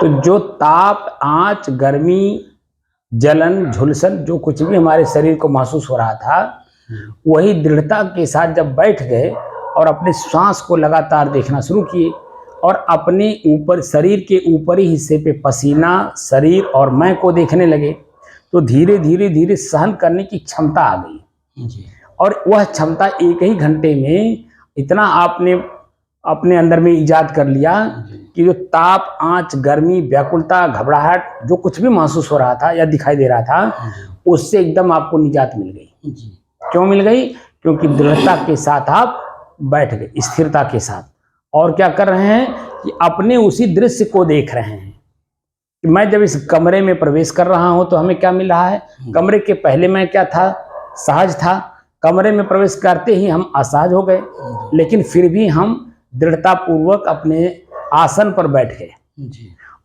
तो जो ताप, आंच, गर्मी, जलन, झुलसन जो कुछ भी हमारे शरीर को महसूस हो रहा था, वही दृढ़ता के साथ जब बैठ गए और अपने श्वास को लगातार देखना शुरू किए और अपने ऊपर, शरीर के ऊपरी हिस्से पे पसीना, शरीर और मैं को देखने लगे, तो धीरे धीरे धीरे सहन करने की क्षमता आ गई जी। और वह क्षमता एक ही घंटे में इतना आपने अपने अंदर में इजाद कर लिया कि जो ताप, आंच, गर्मी, व्याकुलता, घबराहट जो कुछ भी महसूस हो रहा था या दिखाई दे रहा था, उससे एकदम आपको निजात मिल गई जी। क्यों मिल गई? क्योंकि दृढ़ता के साथ आप बैठ गए, स्थिरता के साथ। और क्या कर रहे हैं कि अपने उसी दृश्य को देख रहे हैं कि मैं जब इस कमरे में प्रवेश कर रहा हूं तो हमें क्या मिल रहा है। कमरे के पहले मैं क्या था? सहज था। कमरे में प्रवेश करते ही हम असहज हो गए, लेकिन फिर भी हम दृढ़ता पूर्वक अपने आसन पर बैठ गए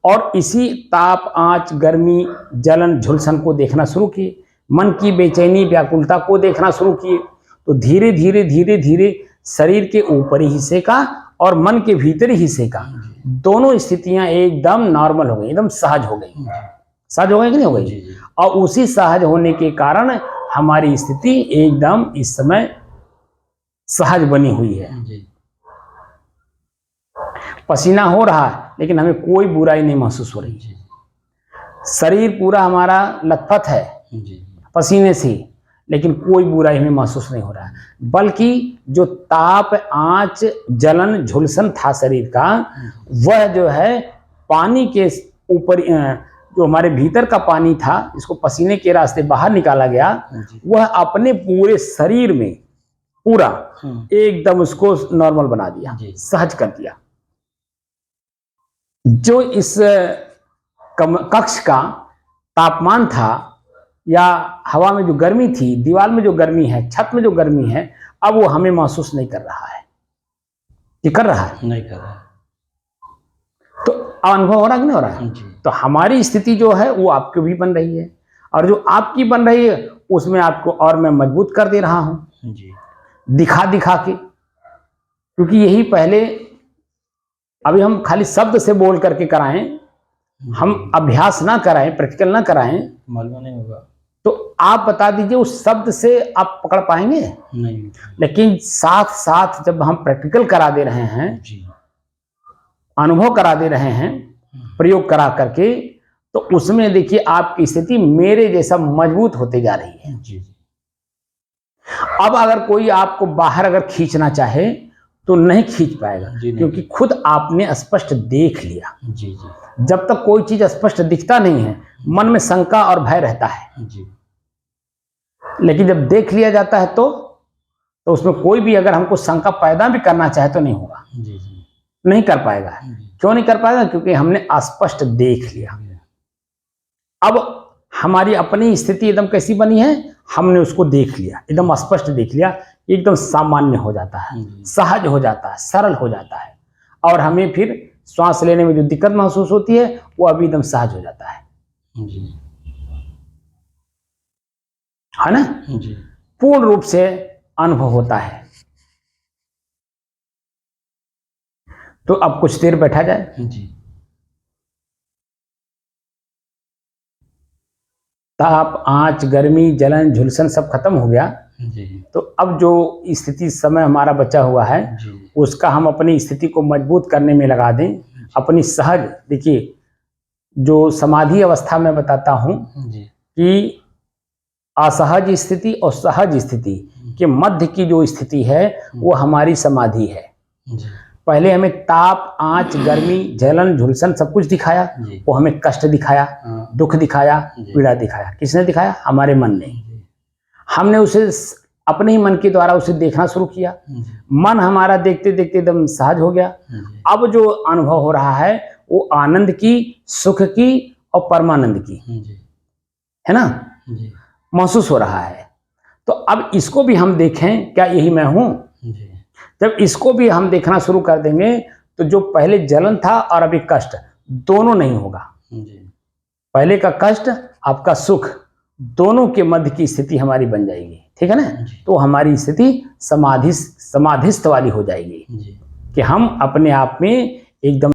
और इसी ताप, आंच, गर्मी, जलन, झुलसन को देखना शुरू किए। मन की बेचैनी, व्याकुलता को देखना शुरू किए। तो धीरे धीरे धीरे धीरे शरीर के ऊपरी हिस्से का और मन के भीतरी हिस्से का दोनों स्थितियां एकदम नॉर्मल हो गई, एकदम सहज हो गई। सहज हो गई कि नहीं हो गई? और उसी सहज होने के कारण हमारी स्थिति एकदम इस समय सहज बनी हुई है। पसीना हो रहा है लेकिन हमें कोई बुराई नहीं महसूस हो रही। शरीर पूरा हमारा लथपथ है पसीने से, लेकिन कोई बुराई हमें महसूस नहीं हो रहा है। बल्कि जो ताप, आंच, जलन, झुलसन था शरीर का, वह जो है पानी के ऊपर, जो हमारे भीतर का पानी था, इसको पसीने के रास्ते बाहर निकाला गया, वह अपने पूरे शरीर में पूरा एकदम उसको नॉर्मल बना दिया, सहज कर दिया। जो इस कक्ष का तापमान था या हवा में जो गर्मी थी, दीवार में जो गर्मी है, छत में जो गर्मी है, अब वो हमें महसूस नहीं कर रहा है। ये कर रहा है? नहीं कर रहा है। तो अनुभव हो रहा है कि नहीं हो रहा है? तो हमारी स्थिति जो है वो आपकी भी बन रही है, और जो आपकी बन रही है उसमें आपको और मैं मजबूत कर दे रहा हूं दिखा दिखा के। क्योंकि यही पहले, अभी हम खाली शब्द से बोल करके कराएं, हम अभ्यास ना कराएं, प्रैक्टिकल ना कराएं, मालूम नहीं होगा। तो आप बता दीजिए उस शब्द से आप पकड़ पाएंगे? नहीं। लेकिन साथ साथ जब हम प्रैक्टिकल करा दे रहे हैं, अनुभव करा दे रहे हैं, प्रयोग करा करके, तो उसमें देखिए आपकी स्थिति मेरे जैसा मजबूत होते जा रही है। अब अगर कोई आपको बाहर अगर खींचना चाहे तो नहीं खींच पाएगा, क्योंकि खुद आपने स्पष्ट देख लिया। जब तक कोई चीज स्पष्ट दिखता नहीं है, मन में शंका और भय रहता है। लेकिन जब देख लिया जाता है तो उसमें कोई भी अगर हमको शंका पैदा भी करना चाहे तो नहीं होगा, नहीं कर पाएगा। क्यों नहीं कर पाएगा? क्योंकि हमने स्पष्ट देख लिया। अब हमारी अपनी स्थिति एकदम कैसी बनी है, हमने उसको देख लिया, एकदम स्पष्ट देख लिया, एकदम सामान्य हो जाता है, सहज हो जाता है, सरल हो जाता है, और हमें फिर श्वास लेने में जो दिक्कत महसूस होती है वो अभी एकदम सहज हो जाता है ना? पूर्ण रूप से अनुभव होता है। तो अब कुछ देर बैठा जाए। ताप, आंच, गर्मी, जलन, झुलसन सब खत्म हो गया। तो अब जो स्थिति समय हमारा बचा हुआ है उसका हम अपनी स्थिति को मजबूत करने में लगा दें, अपनी सहज। देखिए, जो समाधि अवस्था में बताता हूं कि असहज स्थिति और सहज स्थिति के मध्य की जो स्थिति है वो हमारी समाधि है। पहले हमें ताप, आंच, गर्मी, जलन, झुलसन सब कुछ दिखाया, वो हमें कष्ट दिखाया, दुख दिखाया, पीड़ा दिखाया। किसने दिखाया? हमारे मन ने। हमने उसे अपने ही मन के द्वारा उसे देखना शुरू किया। मन हमारा देखते देखते एकदम सहज हो गया। अब जो अनुभव हो रहा है वो आनंद की, सुख की और परमानंद की है ना, महसूस हो रहा है। तो अब इसको भी हम देखें, क्या यही मैं हूं? जब इसको भी हम देखना शुरू कर देंगे तो जो पहले जलन था और अभी कष्ट, दोनों नहीं होगा। पहले का कष्ट, आपका सुख, दोनों के मध्य की स्थिति हमारी बन जाएगी। ठीक है ना? तो हमारी स्थिति समाधिस्थ वाली हो जाएगी कि हम अपने आप में एकदम